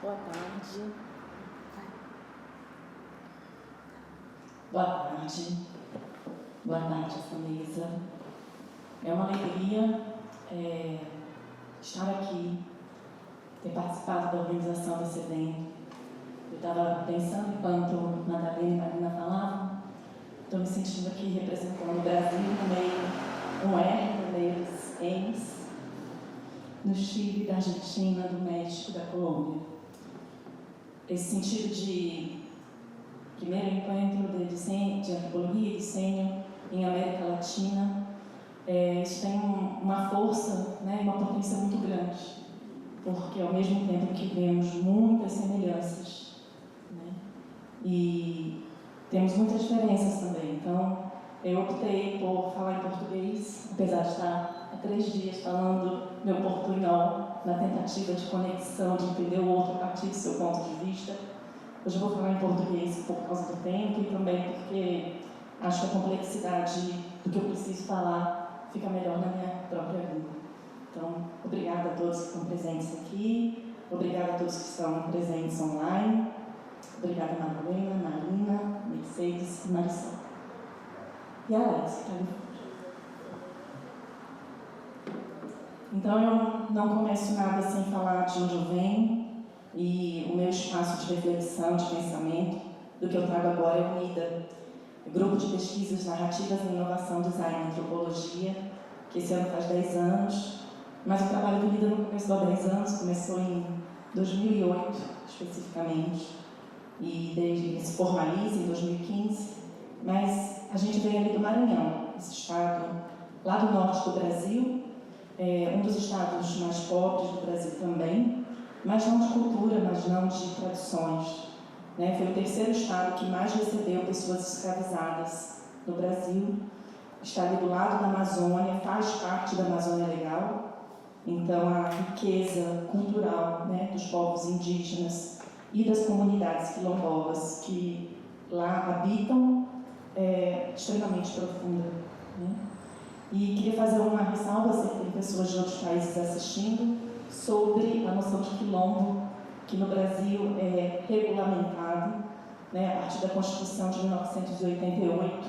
Boa tarde. Boa tarde. Boa tarde, essa mesa. É uma alegria estar aqui, ter participado da organização desse evento. Eu estava pensando, enquanto Madalena e Marina falavam, estou me sentindo aqui representando o Brasil no meio, um R no meio dos M's, no Chile, da Argentina, do México, da Colômbia. Esse sentido de primeiro encontro de antropologia e desenho em América Latina, isso tem uma força, né, uma potência muito grande, porque ao mesmo tempo que vemos muitas semelhanças, né, e temos muitas diferenças também. Então, eu optei por falar em português, apesar de estar há 3 dias falando meu portunhol, na tentativa de conexão, de entender o outro a partir do seu ponto de vista. Hoje eu vou falar em português por causa do tempo e também porque acho que a complexidade do que eu preciso falar fica melhor na minha própria língua. Então, obrigada a todos que estão presentes aqui, obrigada a todos que estão presentes online, obrigada a Madalena, Marina, Mercedes e Marisol. E a Alex, que está ali fora. Então, eu não começo nada sem falar de onde eu venho e o meu espaço de reflexão, de pensamento, do que eu trago agora é o NIDA, Grupo de Pesquisas Narrativas em Inovação, Design e Antropologia, que esse ano faz 10 anos, mas o trabalho do NIDA não começou há 10 anos, começou em 2008, especificamente, e desde que se formaliza em 2015, mas a gente vem ali do Maranhão, esse estado lá do norte do Brasil, um dos estados mais pobres do Brasil também, mas não de cultura, mas não de tradições. Né? Foi o 3º estado que mais recebeu pessoas escravizadas no Brasil. Está ali do lado da Amazônia, faz parte da Amazônia Legal. Então, a riqueza cultural, né, dos povos indígenas e das comunidades quilombolas que lá habitam é extremamente profunda. Né? E queria fazer uma ressalva, sei que tem pessoas de outros países assistindo, sobre a noção de quilombo, que no Brasil é regulamentado, né, a partir da Constituição de 1988,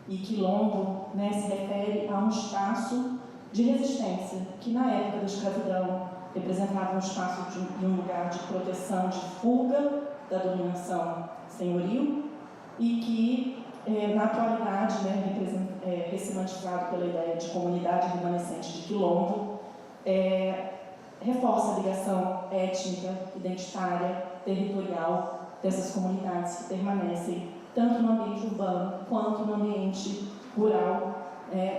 e quilombo, né, se refere a um espaço de resistência, que na época da escravidão representava um espaço de um lugar de proteção, de fuga da dominação senhoril, e que na atualidade, né, ressemantizado pela ideia de comunidade remanescente de quilombo, reforça a ligação étnica, identitária, territorial dessas comunidades que permanecem tanto no ambiente urbano quanto no ambiente rural,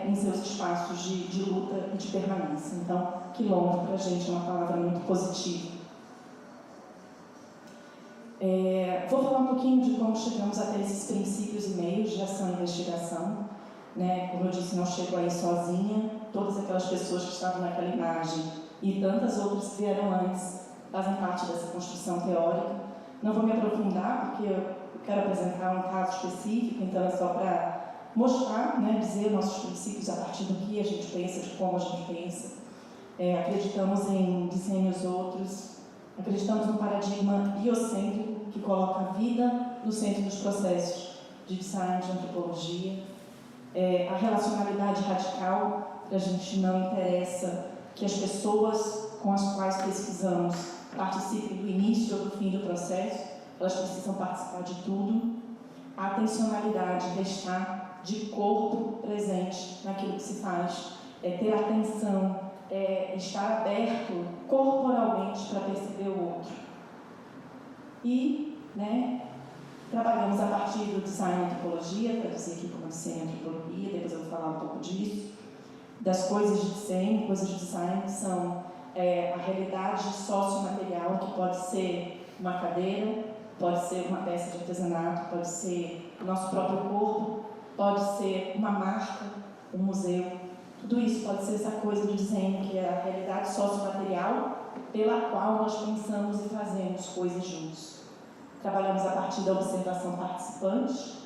em seus espaços de luta e de permanência. Então, quilombo para a gente é uma palavra muito positiva. Vou falar um pouquinho de como chegamos até esses princípios e meios de ação e investigação. Né? Como eu disse, não chego aí sozinha. Todas aquelas pessoas que estavam naquela imagem e tantas outras que vieram antes fazem parte dessa construção teórica. Não vou me aprofundar, porque eu quero apresentar um caso específico, então é só para mostrar, né, dizer nossos princípios a partir do que a gente pensa, de como a gente pensa. Acreditamos em desenhos outros, acreditamos no paradigma biocêntrico, que coloca a vida no centro dos processos de design, de antropologia. A relacionalidade radical, para a gente não interessa que as pessoas com as quais pesquisamos participem do início ou do fim do processo, elas precisam participar de tudo. A atencionalidade, estar de corpo presente naquilo que se faz, ter atenção, estar aberto corporalmente para perceber o outro. E, né, trabalhamos a partir do design e antropologia, traduzir aqui como desenho e antropologia, depois eu vou falar um pouco disso, das coisas de desenho, coisas de design, que são a realidade sociomaterial, que pode ser uma cadeira, pode ser uma peça de artesanato, pode ser o nosso próprio corpo, pode ser uma marca, um museu. Tudo isso pode ser essa coisa do desenho, que é a realidade sociomaterial pela qual nós pensamos e fazemos coisas juntos. Trabalhamos a partir da observação participante,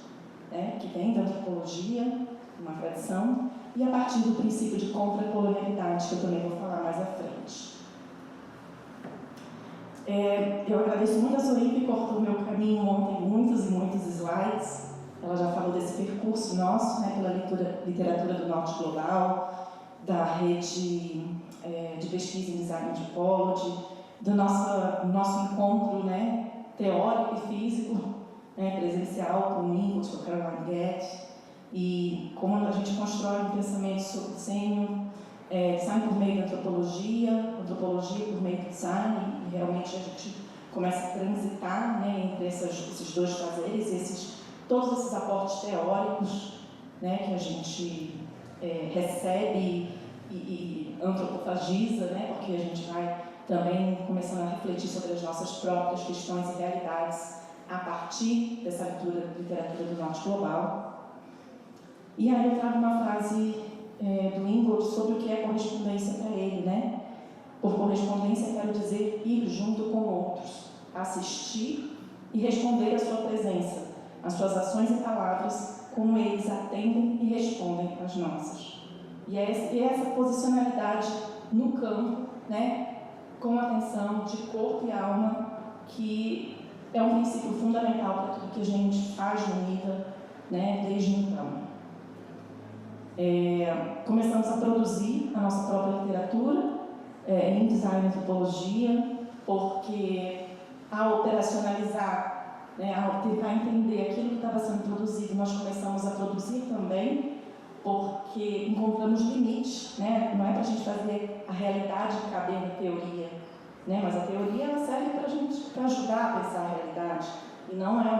né, que vem da antropologia, uma tradição, e a partir do princípio de contra-colonialidade, que eu também vou falar mais à frente. Eu agradeço muito a Zoe que cortou meu caminho ontem, muitos e muitos slides. Ela já falou desse percurso nosso, né, pela literatura do Norte Global, da rede de pesquisa em design de Pollard, do nosso encontro, né, teórico e físico, né, presencial com o Ingold, com a Caroline Guedes, e como a gente constrói um pensamento sobre desenho, design por meio da antropologia por meio do design, e realmente a gente começa a transitar, né, entre esses dois fazeres, todos esses aportes teóricos, né, que a gente recebe e antropofagiza, né, porque a gente vai também começando a refletir sobre as nossas próprias questões e realidades a partir dessa literatura do Norte Global. E aí eu trago uma frase do Ingold sobre o que é correspondência para ele, né? Por correspondência quero dizer ir junto com outros, assistir e responder à sua presença, às suas ações e palavras, como eles atendem e respondem às nossas. E essa posicionalidade no campo, né, com atenção de corpo e alma, que é um princípio fundamental para tudo que a gente faz no UNIDA, né, desde então. Começamos a produzir a nossa própria literatura em design e antropologia, porque ao operacionalizar, né, ao tentar entender aquilo que estava sendo produzido, nós começamos a produzir também, porque encontramos limites, né? Não é para a gente fazer a realidade caber na teoria, né? Mas a teoria ela serve para a gente, para ajudar a pensar a realidade, e não é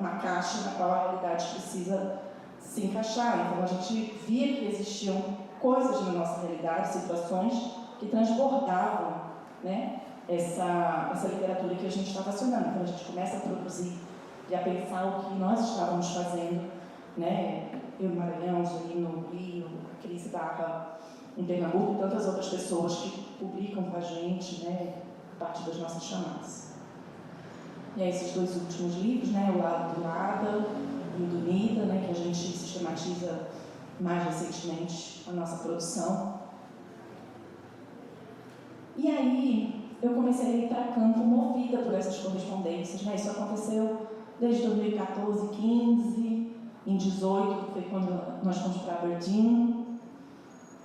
uma caixa na qual a realidade precisa se encaixar. Então a gente via que existiam coisas na nossa realidade, situações que transbordavam, né, essa literatura que a gente estava acionando. Então a gente começa a produzir e a pensar o que nós estávamos fazendo, né, eu no Maranhão, Zoe no Rio, Cris Barra em Pernambuco e tantas outras pessoas que publicam com a gente, né, a partir das nossas chamadas. E aí esses dois últimos livros, né, O Lado do Lada e o do NIDA, né, que a gente sistematiza mais recentemente a nossa produção. E aí eu comecei a ir para campo movida por essas correspondências, né? Isso aconteceu desde 2014, 15, em 18 foi quando nós fomos para Aberdeen,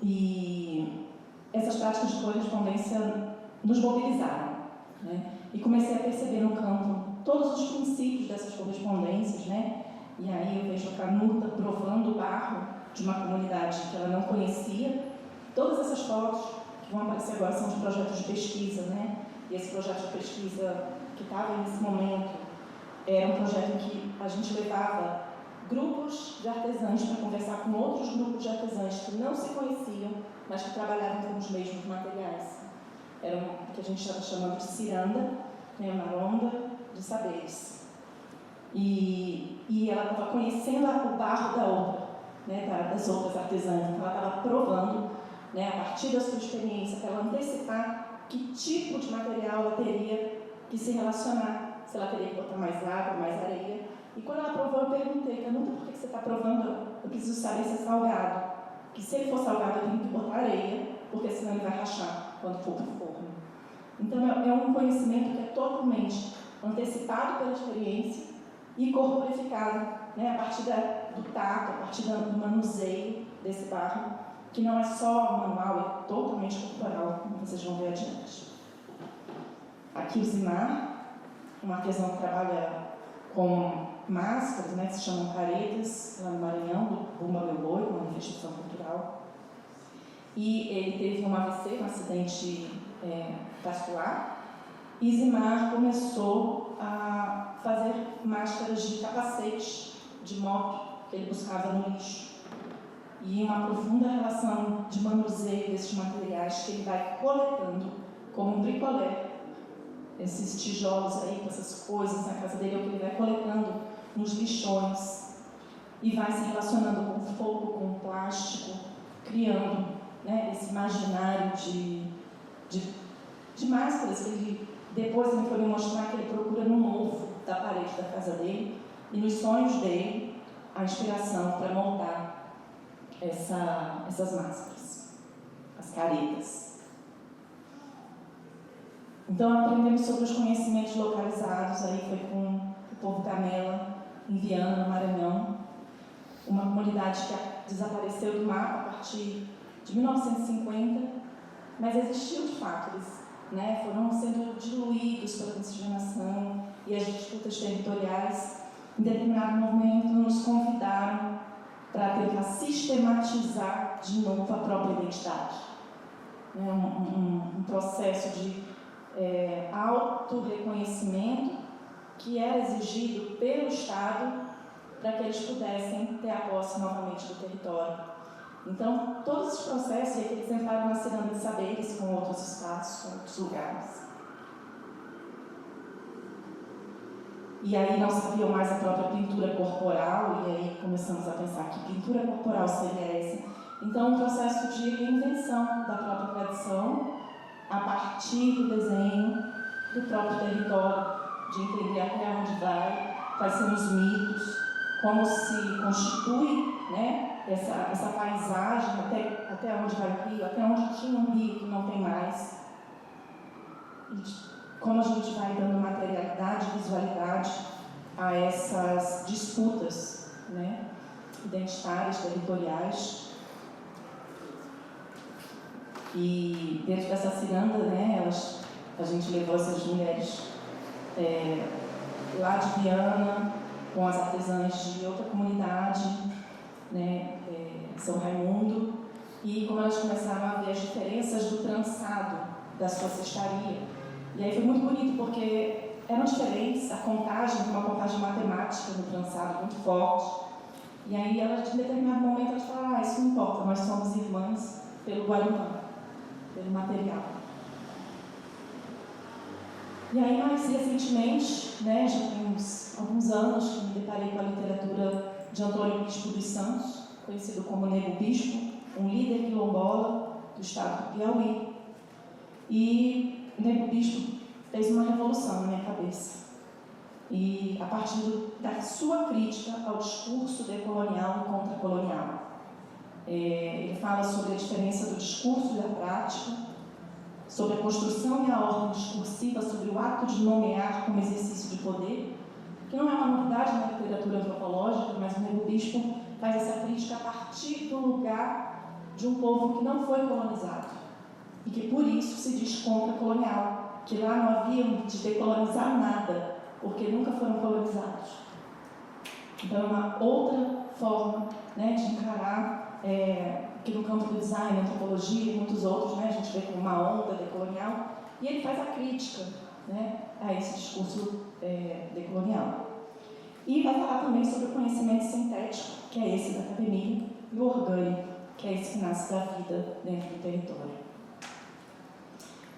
e essas práticas de correspondência nos mobilizaram, né? E comecei a perceber no campo todos os princípios dessas correspondências, né? E aí eu vejo a Canuta provando o barro de uma comunidade que ela não conhecia. Todas essas fotos que vão aparecer agora são de projetos de pesquisa, né? E esse projeto de pesquisa que estava nesse momento era um projeto em que a gente levava grupos de artesãos para conversar com outros grupos de artesãos que não se conheciam, mas que trabalhavam com os mesmos materiais. Era o que a gente estava chamando de ciranda, né? Uma ronda de saberes. E ela estava conhecendo o barro da outra, né, das outras artesãs. Então ela estava provando, né, a partir da sua experiência, para ela antecipar que tipo de material ela teria que se relacionar, se ela teria que botar mais água, mais areia. E quando ela provou, eu perguntei, Canuta, por que você está provando? Eu preciso saber se é salgado. Que se ele for salgado, eu tenho que botar areia, porque senão ele vai rachar quando for para o forno. Então é um conhecimento que é totalmente antecipado pela experiência e corporificado, né, a partir do tato, a partir do manuseio desse barro, que não é só manual, é totalmente corporal, como vocês vão ver adiante. Aqui o Zimar, um artesão que trabalha com máscaras, né, que se chamam caretas, lá no Maranhão, do Bumba Meu Boi, uma manifestação cultural. E ele teve um AVC, um acidente vascular, e Zimar começou a fazer máscaras de capacete de moto que ele buscava no lixo. E uma profunda relação de manuseio desses materiais que ele vai coletando como um bricolé. Esses tijolos aí, com essas coisas na casa dele, é o que ele vai coletando nos lixões e vai se relacionando com o fogo, com o plástico, criando, né, esse imaginário de máscaras que ele depois foi me mostrar que ele procura no mofo da parede da casa dele e nos sonhos dele a inspiração para montar essas máscaras, as caretas. Então, aprendemos sobre os conhecimentos localizados, aí foi com o povo Camela, em Viana, no Maranhão, uma comunidade que desapareceu do mapa a partir de 1950, mas existiu de fato, eles foram sendo diluídos pela miscigenação e as disputas territoriais. Em determinado momento, nos convidaram para tentar sistematizar de novo a própria identidade. Um processo de autorreconhecimento que era exigido pelo Estado para que eles pudessem ter a posse novamente do território. Então, todos esses processos, e aqui eles entraram na ciranda de saberes com outros espaços, com outros lugares. E aí não sabiam mais a própria pintura corporal, e aí começamos a pensar que pintura corporal seria essa. Então, um processo de reinvenção da própria tradição, a partir do desenho do próprio território, de entender até onde vai, quais são os mitos, como se constitui essa paisagem, até onde vai o rio, até onde tinha um rio que não tem mais. E como a gente vai dando materialidade, visualidade a essas disputas identitárias, territoriais. E dentro dessa ciranda, a gente levou essas mulheres lá de Viana, com as artesãs de outra comunidade, São Raimundo, e como elas começaram a ver as diferenças do trançado da sua cestaria. E aí foi muito bonito, porque eram diferentes, a contagem, uma contagem matemática no trançado muito forte. E aí elas, em determinado momento, elas falaram, isso não importa, nós somos irmãs pelo Guarumã, pelo material. E aí, mais recentemente, já tem alguns anos que me deparei com a literatura de Antônio Bispo dos Santos, conhecido como Nego Bispo, um líder quilombola do estado do Piauí. E Nego Bispo fez uma revolução na minha cabeça. E a partir da sua crítica ao discurso decolonial e contracolonial. Ele fala sobre a diferença do discurso e da prática, sobre a construção e a ordem discursiva, sobre o ato de nomear como exercício de poder, que não é uma novidade na literatura antropológica, mas o Nego Bispo faz essa crítica a partir do lugar de um povo que não foi colonizado e que por isso se diz contra-colonial, que lá não havia de decolonizar nada, porque nunca foram colonizados. Então é uma outra forma de encarar que no campo do design, antropologia e muitos outros, a gente vê como uma onda decolonial, e ele faz a crítica a esse discurso decolonial. E vai falar também sobre o conhecimento sintético, que é esse da academia, e o orgânico, que é esse que nasce da vida dentro do território.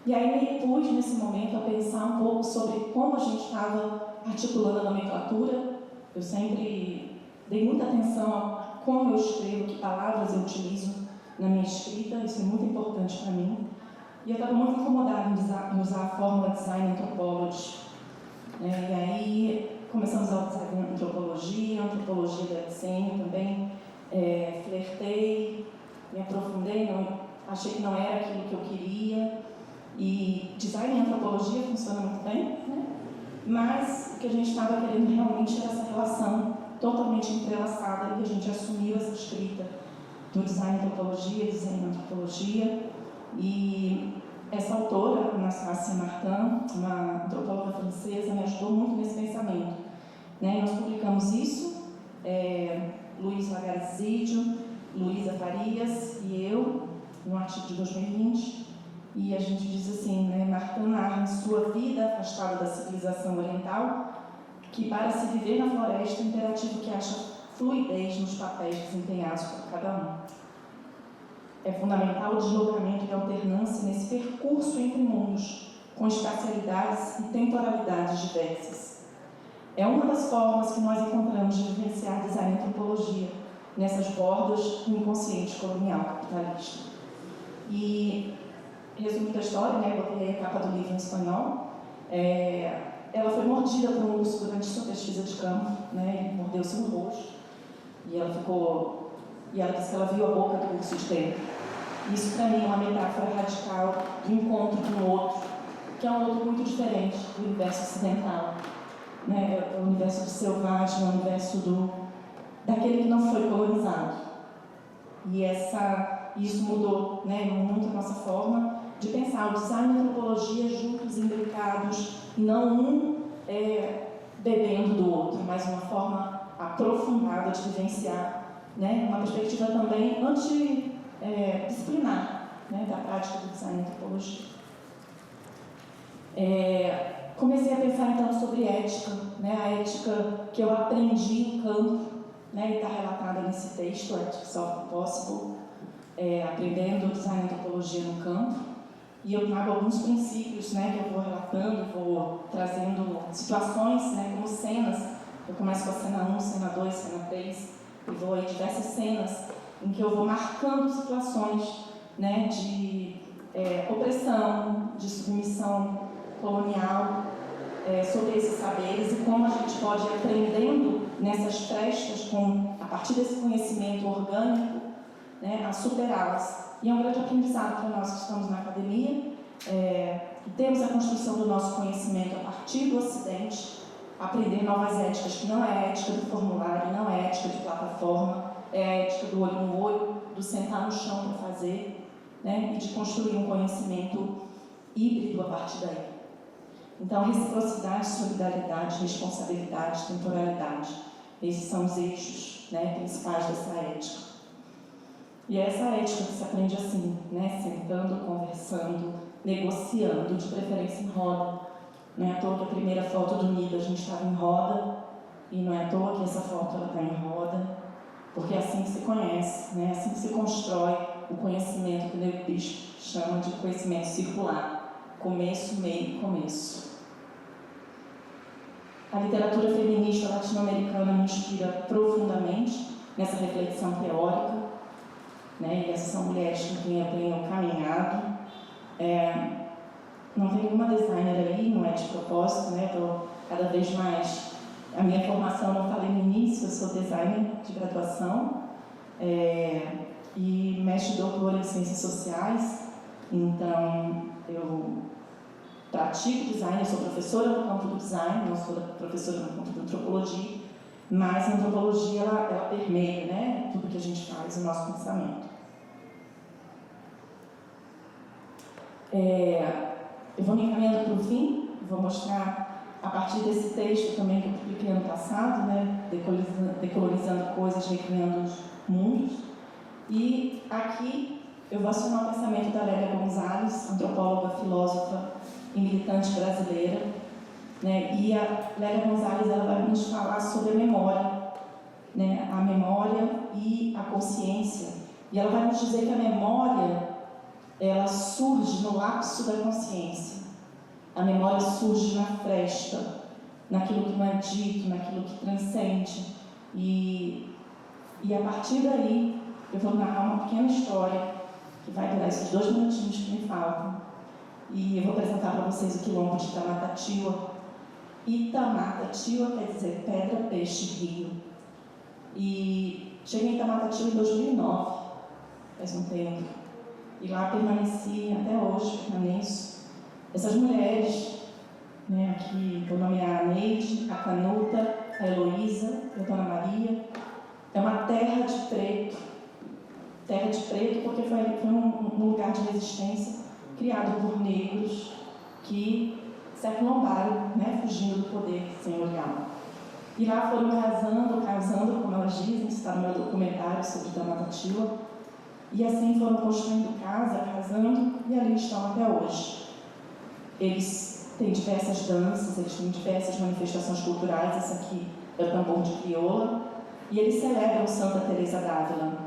E aí me pus nesse momento a pensar um pouco sobre como a gente estava articulando a nomenclatura. Eu sempre dei muita atenção a como eu escrevo, que palavras eu utilizo na minha escrita, isso é muito importante para mim. E eu estava muito incomodada em usar a fórmula Design Anthropology. E aí começamos a usar antropologia da desenho também. Flertei, me aprofundei, achei que não era aquilo que eu queria. E design e antropologia funciona muito bem, mas o que a gente estava querendo realmente era essa relação totalmente entrelaçada, e que a gente assumiu essa escrita do design e antropologia, desenho e antropologia. E essa autora, Anastasia Martin, uma antropóloga francesa, me ajudou muito nesse pensamento. Nós publicamos isso, Luiz Lagarzídio, Luísa Farias e eu, no artigo de 2020, e a gente diz assim, Martin narra em sua vida afastada da civilização oriental, que para se viver na floresta é imperativo que acha fluidez nos papéis desempenhados por cada um. É fundamental o deslocamento e alternância nesse percurso entre mundos, com espacialidades e temporalidades diversas. É uma das formas que nós encontramos de vivenciar design e antropologia, nessas bordas do inconsciente colonial capitalista. E, resumindo a história, eu botei a capa do livro em espanhol, ela foi mordida por um urso durante sua pesquisa de campo, ele mordeu seu rosto, e ela disse que ela viu a boca do urso de dentro. Isso para mim é uma metáfora radical do encontro com o outro, que é um outro muito diferente do universo ocidental, né? O universo do selvagem, o universo daquele que não foi colonizado. E isso mudou, né, muito a nossa forma de pensar o design e a antropologia juntos, imbricados, e não um bebendo do outro, mas uma forma aprofundada de vivenciar, né, uma perspectiva também antidisciplinar, né, da prática do design e antropologia. Comecei a pensar então sobre ética, né, a ética que eu aprendi em campo, né, e está relatada nesse texto, Ethics of the Possible, aprendendo design e antropologia no campo. E eu trago alguns princípios, né, que eu vou relatando, vou trazendo situações, né, como cenas. Eu começo com a cena 1, cena 2, cena 3, e vou aí diversas cenas em que eu vou marcando situações, né, de opressão, de submissão colonial, sobre esses saberes e como a gente pode ir aprendendo nessas frestas, a partir desse conhecimento orgânico, né, a superá-las. E é um grande aprendizado para nós que estamos na academia, e temos a construção do nosso conhecimento a partir do Ocidente, aprender novas éticas, que não é a ética do formulário, não é a ética de plataforma, é a ética do olho no olho, do sentar no chão para fazer, né, e de construir um conhecimento híbrido a partir daí. Então, reciprocidade, solidariedade, responsabilidade, temporalidade, esses são os eixos, né, principais dessa ética. E é essa ética que se aprende assim, né, sentando, conversando, negociando, de preferência em roda. Não é à toa que a primeira foto do Nida a gente estava em roda, e não é à toa que essa foto está em roda, porque é assim que se conhece, né, é assim que se constrói o conhecimento que o David Bishop chama de conhecimento circular, começo, meio e começo. A literatura feminista latino-americana me inspira profundamente nessa reflexão teórica, né? E essas são mulheres com quem eu tenho caminhado. Não tem nenhuma designer ali, não é de propósito, né? Estou cada vez mais... A minha formação, não falei no início, eu sou designer de graduação e mestre doutor em ciências sociais, então eu pratico design, eu sou professora no campo do design, não sou professora no campo da antropologia, mas a antropologia ela permeia, né, tudo que a gente faz, o nosso pensamento. Eu vou me encaminhando para o fim, vou mostrar a partir desse texto também que eu publiquei ano passado, né, decolorizando coisas, recriando mundos. E aqui eu vou acionar o pensamento da Lélia Gonzalez, antropóloga, filósofa e militante brasileira, né? E a Lélia Gonzalez ela vai nos falar sobre a memória, né? A memória e a consciência. E ela vai nos dizer que a memória ela surge no lapso da consciência. A memória surge na fresta, naquilo que não é dito, naquilo que transcende. E a partir daí eu vou narrar uma pequena história que vai durar esses 2 minutinhos que me faltam. E eu vou apresentar para vocês o quilombo de Itamatatiwa. Itamatatiwa quer dizer pedra, peixe, rio. E cheguei em Itamatatiwa em 2009, faz um tempo. E lá permaneci, até hoje permaneço. Essas mulheres, né, aqui vou nomear a Neide, a Canuta, a Heloísa, a Dona Maria. É uma terra de preto. Terra de preto porque foi um lugar de resistência criado por negros que se aquilombaram, né, fugindo do poder senhorial. E lá foram casando, como elas dizem, está no meu documentário sobre Itamatatiwa, e assim foram construindo casa, casando, e ali estão até hoje. Eles têm diversas danças, eles têm diversas manifestações culturais, esse aqui é o tambor de crioula, e eles celebram Santa Teresa d'Ávila.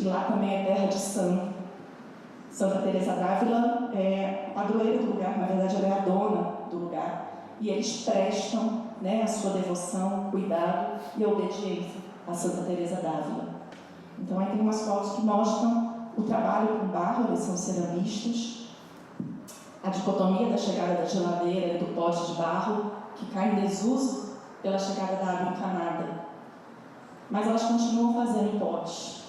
Lá também é terra de santo. Santa Teresa d'Ávila é a padroeira do lugar, na verdade ela é a dona do lugar. E eles prestam, né, a sua devoção, cuidado e a obediência a Santa Teresa d'Ávila. Então aí tem umas fotos que mostram o trabalho com barro, eles são ceramistas, a dicotomia da chegada da geladeira e do pote de barro, que cai em desuso pela chegada da água encanada. Mas elas continuam fazendo potes.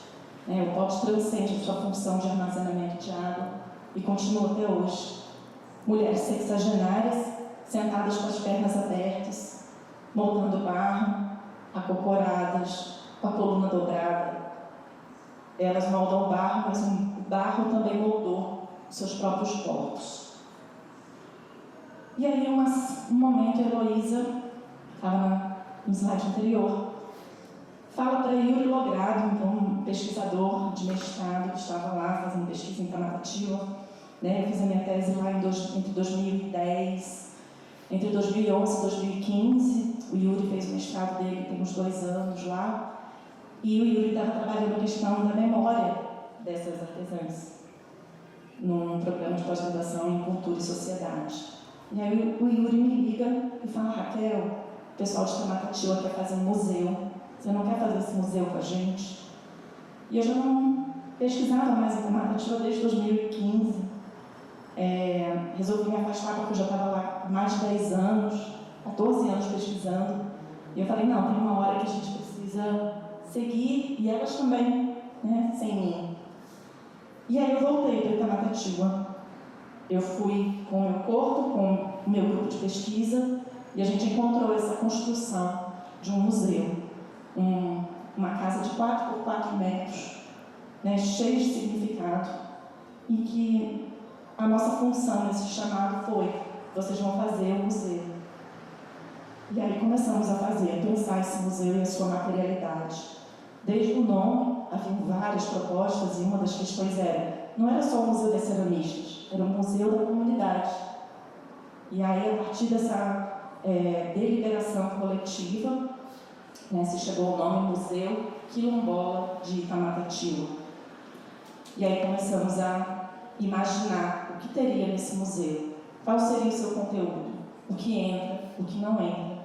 O pote transcende a sua função de armazenamento de água e continua até hoje. mulheres sexagenárias sentadas com as pernas abertas, moldando barro, acocoradas, com a coluna dobrada. Elas moldam o barro, mas o barro também moldou seus próprios corpos. E aí, um momento, Heloísa fala no slide anterior, fala para Yuri Logrado, então, um pesquisador de mestrado que estava lá fazendo pesquisa em Tamatativa, né? Eu fiz a minha tese lá entre 2010, entre 2011 e 2015. O Yuri fez o mestrado dele, tem uns 2 anos lá, e o Yuri estava trabalhando a questão da memória dessas artesãs, num programa de pós-graduação em Cultura e Sociedade. E aí o Yuri me liga e fala: Raquel, o pessoal de Tamatativa quer fazer um museu, você não quer fazer esse museu com a gente? E eu já não pesquisava mais em Tamatativa desde 2015. Resolvi me afastar porque eu já estava lá há mais de 10 anos, 14 anos pesquisando. E eu falei: não, tem uma hora que a gente precisa seguir, e elas também, né, sem mim. E aí eu voltei para Tamatativa. Eu fui com o meu corpo, com o meu grupo de pesquisa, e a gente encontrou essa construção de um museu, uma casa de 4 por 4 metros, né, cheia de significado, em que a nossa função nesse chamado foi: vocês vão fazer o museu. E aí começamos a pensar esse museu e a sua materialidade. Desde o nome, haviam várias propostas, e uma das questões não era só o Museu das Ceramistas, era o Museu da Comunidade. E aí, a partir dessa deliberação coletiva, né, se chegou ao nome Museu Quilombola de Tamatativa. E aí começamos a imaginar o que teria nesse museu, qual seria o seu conteúdo, o que entra, o que não entra,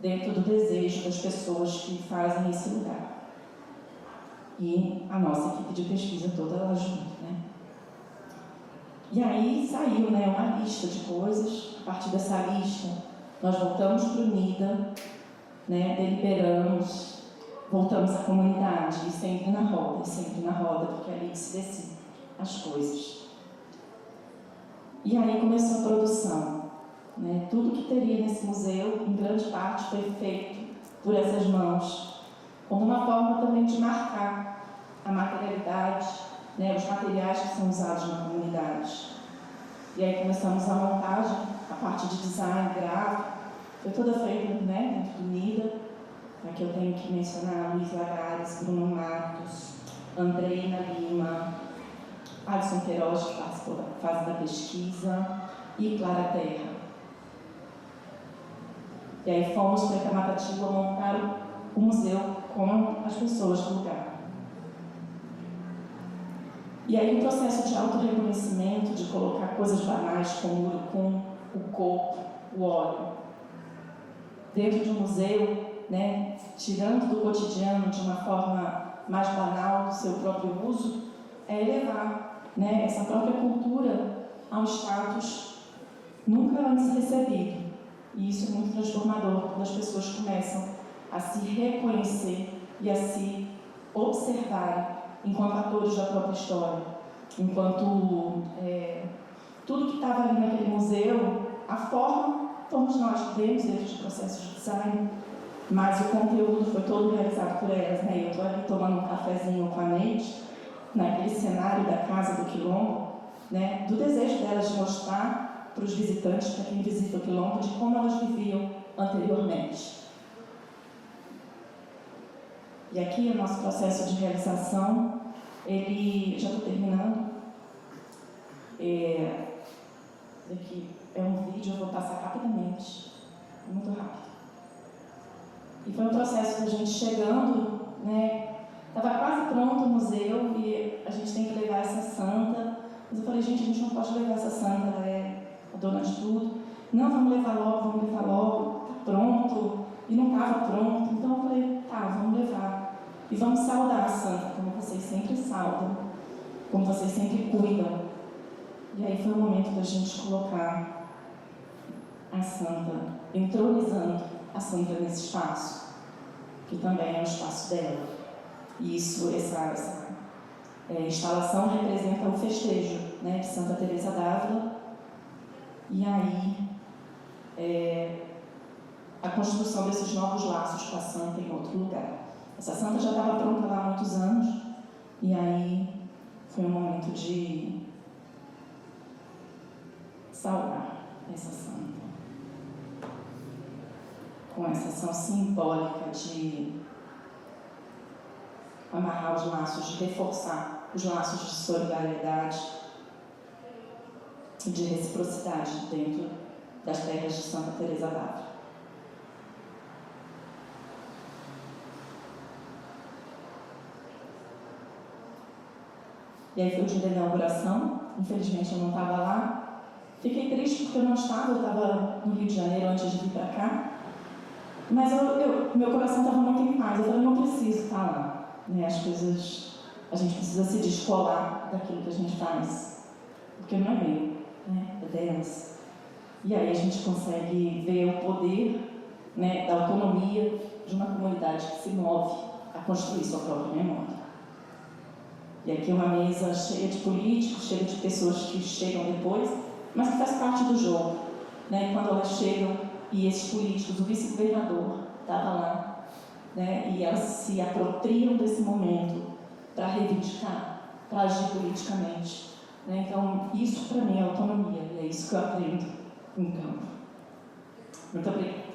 dentro do desejo das pessoas que fazem esse lugar. E a nossa equipe de pesquisa toda lá junto, né? E aí saiu, né, uma lista de coisas. A partir dessa lista, nós voltamos para o NIDA, né, deliberamos, voltamos à comunidade, e sempre na roda, porque é ali que se decide as coisas. E aí começou a produção, né? Tudo que teria nesse museu, em grande parte, foi feito por essas mãos, como uma forma também de marcar a materialidade, né, os materiais que são usados na comunidade. E aí começamos a montagem, a parte de design gráfico, foi toda feita, né, dentro do NIDA. Aqui eu tenho que mencionar Luiz Lagares, Bruno Matos, Andreina Lima, Alisson Queiroz, que participou da fase da pesquisa, e Clara Terra. E aí fomos para Tamatativa montar o museu com as pessoas do lugar. E aí o processo de autorreconhecimento, de colocar coisas banais como o urucum, o coco, o óleo, dentro de um museu, né, tirando do cotidiano de uma forma mais banal do seu próprio uso, é elevar, né, essa própria cultura a um status nunca antes recebido. E isso é muito transformador, quando as pessoas começam a se reconhecer e a se observarem enquanto atores da própria história, enquanto tudo que estava ali naquele museu, a forma fomos nós que demos dentro de processos de design, mas o conteúdo foi todo realizado por elas, né? Eu estou ali tomando um cafezinho com a Neide, naquele cenário da Casa do Quilombo, né? Do desejo delas de mostrar para os visitantes, para quem visita o Quilombo, de como elas viviam anteriormente. E aqui o nosso processo de realização, já estou terminando. Aqui é um vídeo, eu vou passar rapidamente, muito rápido. E foi um processo da gente chegando, né? Estava quase pronto o museu e a gente tem que levar essa santa. Mas eu falei: gente, a gente não pode levar essa santa, ela é a dona de tudo. Não, vamos levar logo, está pronto. E não estava pronto, então eu falei: tá, vamos levar. E vamos saudar a santa, como vocês sempre saudam, como vocês sempre cuidam. E aí foi o momento da gente colocar a santa, entronizando a santa nesse espaço, que também é o espaço dela. E isso, essa instalação representa o festejo, né, de Santa Teresa d'Ávila, E aí, a construção desses novos laços com a santa em outro lugar. Essa santa já estava pronta lá há muitos anos, e aí foi um momento de salvar essa santa, com essa ação simbólica de amarrar os laços, de reforçar os laços de solidariedade e de reciprocidade dentro das terras de Santa Teresa d'Ávila. E aí foi o dia da inauguração, infelizmente eu não estava lá. Fiquei triste porque eu não estava, eu estava no Rio de Janeiro antes de vir para cá. Mas meu coração estava muito em paz, eu falei, não preciso estar lá. Né? As coisas, a gente precisa se descolar daquilo que a gente faz, porque não é meu, né? É delas. E aí a gente consegue ver o poder, né, da autonomia de uma comunidade que se move a construir sua própria memória. E aqui é uma mesa cheia de políticos, cheia de pessoas que chegam depois, mas que faz parte do jogo. Né? Quando elas chegam e esses políticos, o vice-governador estava lá, né? E elas se apropriam desse momento para reivindicar, para agir politicamente. Né? Então, isso para mim é autonomia, e é isso que eu aprendo em campo. Muito obrigada.